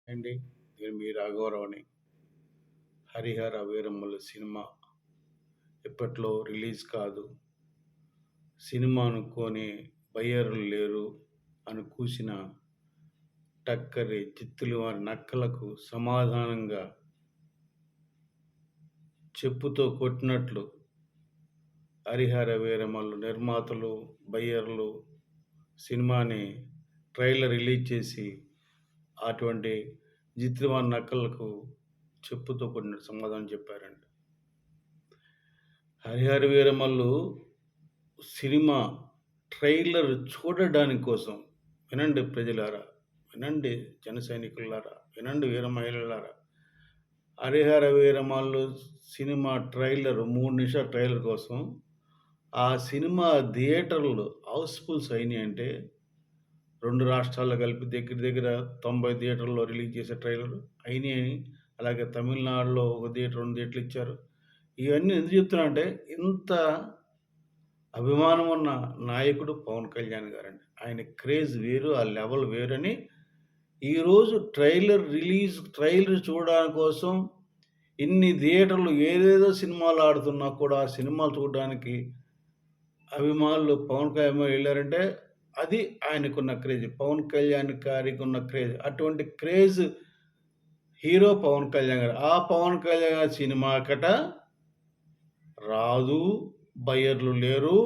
అండి. నేను మీ రాఘవరావుని. 'హరిహర వీరమ్మలు' సినిమా ఇప్పట్లో రిలీజ్ కాదు. సినిమా అనుకోని బయ్యర్లు లేరు అని కూసిన టక్కరి జిత్తులు వారి నక్కలకు సమాధానంగా చెప్పుతో కొట్టినట్లు 'హరిహర వీరమ్మలు' నిర్మాతలు, బయ్యర్లు సినిమాని ట్రైలర్ రిలీజ్ చేసి అటువంటి జిత్తులు వారి నక్కలకు చెప్పుతో కొట్టినట్టు సమాధానం చెప్పారండి. 'హరిహర వీరమల్లు' సినిమా ట్రైలర్ చూడడానికి కోసం వినండి ప్రజలారా, వినండి జన సైనికులారా, వినండి వీర మహిళలారా. 'హరిహర వీరమల్లు' సినిమా ట్రైలర్ 3 నిమిషాల ట్రైలర్ కోసం ఆ సినిమా థియేటర్లు హౌస్‌ఫుల్స్ అయినాయంటే 2 రాష్ట్రాల్లో కలిపి దగ్గర దగ్గర 90 థియేటర్‌లో రిలీజ్ చేసే ట్రైలర్ అయినాయని. అలాగే తమిళనాడులో ఒక థియేటర్, 2 థియేటర్లు ఇచ్చారు. ఇవన్నీ ఎందుకు చెప్తున్నా అంటే ఇంత అభిమానం ఉన్న నాయకుడు పవన్ కళ్యాణ్ గారండి. ఆయన క్రేజ్ వేరు, ఆ లెవెల్ వేరని ఈరోజు ట్రైలర్ చూడడానికి కోసం ఇన్ని థియేటర్లు ఏదేదో సినిమాలు ఆడుతున్నా కూడా ఆ సినిమాలు చూడడానికి అభిమానులు పవన్ కళ్యాణ్ వెళ్ళారంటే అది ఆయనకున్న క్రేజ్. పవన్ కళ్యాణ్ గారికున్న క్రేజ్. అటువంటి క్రేజ్ హీరో పవన్ కళ్యాణ్ గారు. ఆ పవన్ కళ్యాణ్ గారి సినిమాకట రాదు, బయ్యర్లు లేరు.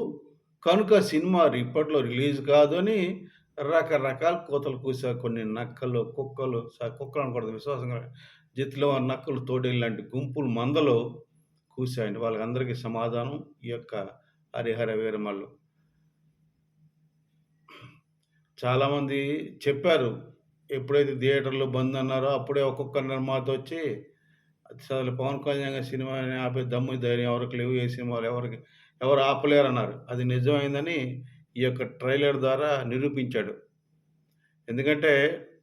కనుక సినిమా ఇప్పట్లో రిలీజ్ కాదు అని రకరకాల కోతలు కూశారు. కొన్ని నక్కలు, కుక్కలు కుక్కలు అనకూడదు విశ్వాసంగా జిత్తులు నక్కలు, తోడేళ్ళు లాంటి గుంపులు మందలో కూశాయండి. వాళ్ళకందరికీ సమాధానం ఈ యొక్క 'హరిహర వీరమల్లు'. చాలామంది చెప్పారు. ఎప్పుడైతే థియేటర్‌లు బంద్ అన్నారో అప్పుడే ఒక్కొక్క నిర్మాత వచ్చి అసలు పవన్ కళ్యాణ్ గారి సినిమాని ఆపే దమ్ము, ధైర్యం ఎవరికి లేవు. ఏ సినిమాలు ఎవరు ఆపలేరన్నారు. అది నిజమైందని ఈ యొక్క ట్రైలర్ ద్వారా నిరూపించాడు. ఎందుకంటే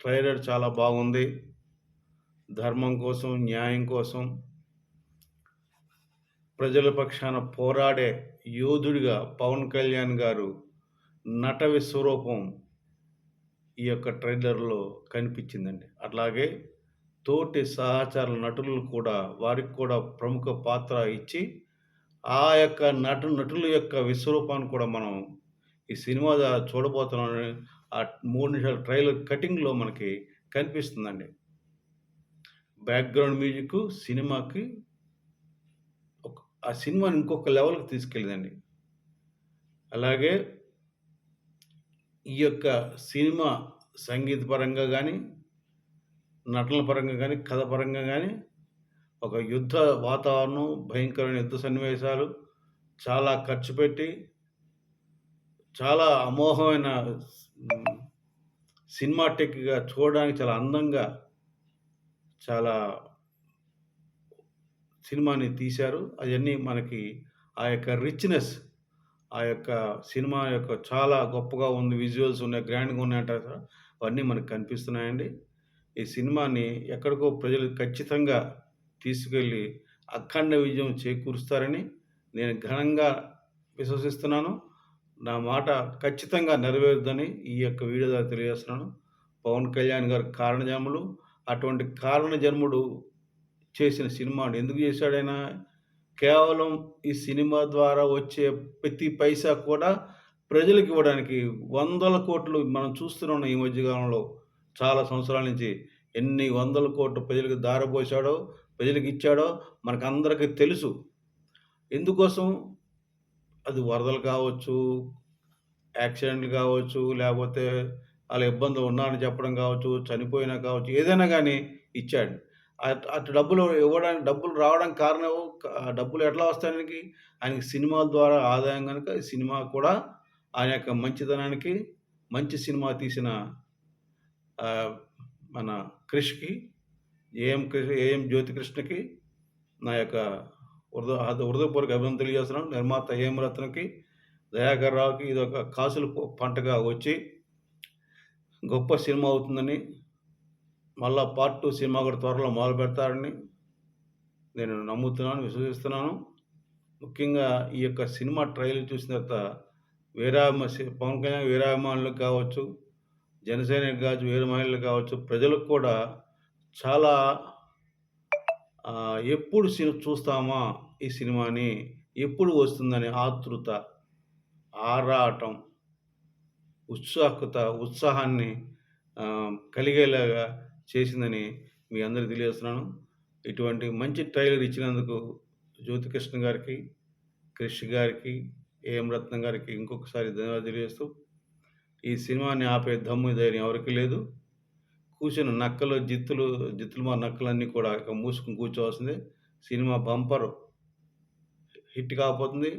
ట్రైలర్ చాలా బాగుంది. ధర్మం కోసం, న్యాయం కోసం ప్రజల పక్షాన పోరాడే యోధుడిగా పవన్ కళ్యాణ్ గారు నట విశ్వరూపం ఈ యొక్క ట్రైలర్‌లో కనిపించిందండి. అట్లాగే తోటి సహచర నటులు కూడా వారికి కూడా ప్రముఖ పాత్ర ఇచ్చి, ఆ యొక్క నటుల యొక్క విశ్వరూపాన్ని కూడా మనం ఈ సినిమా చూడబోతున్నామని ఆ 3 నిమిషాల ట్రైలర్ కటింగ్‌లో మనకి కనిపిస్తుందండి. బ్యాక్‌గ్రౌండ్ మ్యూజిక్కు సినిమాకి ఆ సినిమాని ఇంకొక లెవెల్‌కి తీసుకెళ్ళిందండి. అలాగే ఈ యొక్క సినిమా సంగీత పరంగా గానీ, నటనల పరంగా గానీ, కథ పరంగా గానీ ఒక యుద్ధ వాతావరణం, భయంకరమైన యుద్ధ సన్నివేశాలు, చాలా ఖర్చు పెట్టి, చాలా అమోఘమైన హ్మ్, సినిమాటిక్‌గా చూడడానికి చాలా అందంగా, చాలా సినిమాని తీశారు. అయన్నీ మనకి ఆ యొక్క రిచ్‌నెస్, ఆ యొక్క సినిమా యొక్క చాలా గొప్పగా ఉంది. విజువల్స్ ఉన్నాయి, గ్రాండ్‌గా ఉన్నాయంటారు కదా! అవన్నీ మనకు కనిపిస్తున్నాయండి. ఈ సినిమాని ఎక్కడికో ప్రజలు ఖచ్చితంగా తీసుకెళ్ళి అఖండ విజయం చేకూరుస్తారని నేను ఘనంగా విశ్వసిస్తున్నాను. నా మాట ఖచ్చితంగా నెరవేరుద్దని ఈ యొక్క వీడియో ద్వారా తెలియజేస్తున్నాను. పవన్ కళ్యాణ్ గారు కారణజన్ములు. అటువంటి కారణజన్ముడు చేసిన సినిమాను ఎందుకు చేశాడాయన? కేవలం ఈ సినిమా ద్వారా వచ్చే ప్రతి పైసా కూడా ప్రజలకివ్వడానికి వందల కోట్లు మనం చూస్తున్నాం ఈ మధ్య కాలంలో. చాలా సంవత్సరాల నుంచి ఎన్ని వందల కోట్లు ప్రజలకు ధారపోసాడో, ప్రజలకిచ్చాడో మనకందరికీ తెలుసు. ఎందుకోసం? అది వరదలు కావచ్చు, యాక్సిడెంట్లు కావచ్చు, లేపోతే ఆళ్ళ ఇబ్బందులు ఉన్నారని చెప్పడం కావచ్చు, చనిపోయినా కావచ్చు, ఏదైనా గానీ ఇచ్చాడు. అటు డబ్బులు ఇవ్వడానికి డబ్బులు రావడానికి కారణం డబ్బులు ఎట్లా వస్తాయి ఆయనకి? ఆయనకి సినిమాల ద్వారా ఆదాయం గనుక ఈ సినిమా కూడా ఆయన యొక్క మంచితనానికి, మంచి సినిమా తీసిన ఆహ్, మన క్రిష్‌కి, ఏఎం జ్యోతికృష్ణకి నా యొక్క హృదయపూర్వక అభినందనలు తెలియజేస్తున్నాను. నిర్మాత హేమరత్నకి, దయాకర్ రావుకి ఇదొక కాసుల పంటగా వచ్చి గొప్ప సినిమా అవుతుందని, మళ్ళా పార్ట్ 2 సినిమా కూడా త్వరలో మొదలుపెడతారని నేను నమ్ముతున్నాను, విశ్వసిస్తున్నాను. ముఖ్యంగా ఈ యొక్క సినిమా ట్రైలర్ చూసిన తర్వాత పవన్ కళ్యాణ్ వీరాభిమానులకు కావచ్చు, జనసైనికులు కావచ్చు, వీర మహిళలు కావచ్చు, ప్రజలకు కూడా చాలా ఎప్పుడు చూస్తామా ఈ సినిమాని? ఎప్పుడు వస్తుందనే ఆతృత, ఆరాటం, ఉత్సాహాన్ని కలిగేలాగా చేసిందని మీ అందరికి తెలియజేస్తున్నాను. ఇటువంటి మంచి ట్రైలర్ ఇచ్చినందుకు జ్యోతికృష్ణ గారికి, క్రిష్ గారికి, ఏఎం రత్నం గారికి ఇంకొకసారి ధన్యవాదాలు తెలియజేస్తూ, ఈ సినిమాని ఆపే దమ్ము, ధైర్యం ఎవరికీ లేదు. కూర్చున్న నక్కలు, జిత్తులు మా నక్కలన్నీ కూడా ఇక మూసుకొని కూర్చోవాల్సిందే. సినిమా బంపర్ హిట్ కాబోతుంది.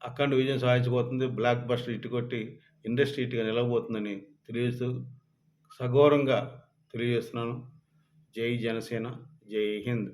అఖండ విజయం సాధించబోతుంది. బ్లాక్ బస్టర్ హిట్ కొట్టి ఇండస్ట్రీ హిట్‌గా నిలవబోతుందని తెలియజేస్తూ సగౌరవంగా తెలియజేస్తున్నాను. జై జనసేన. జై హింద్.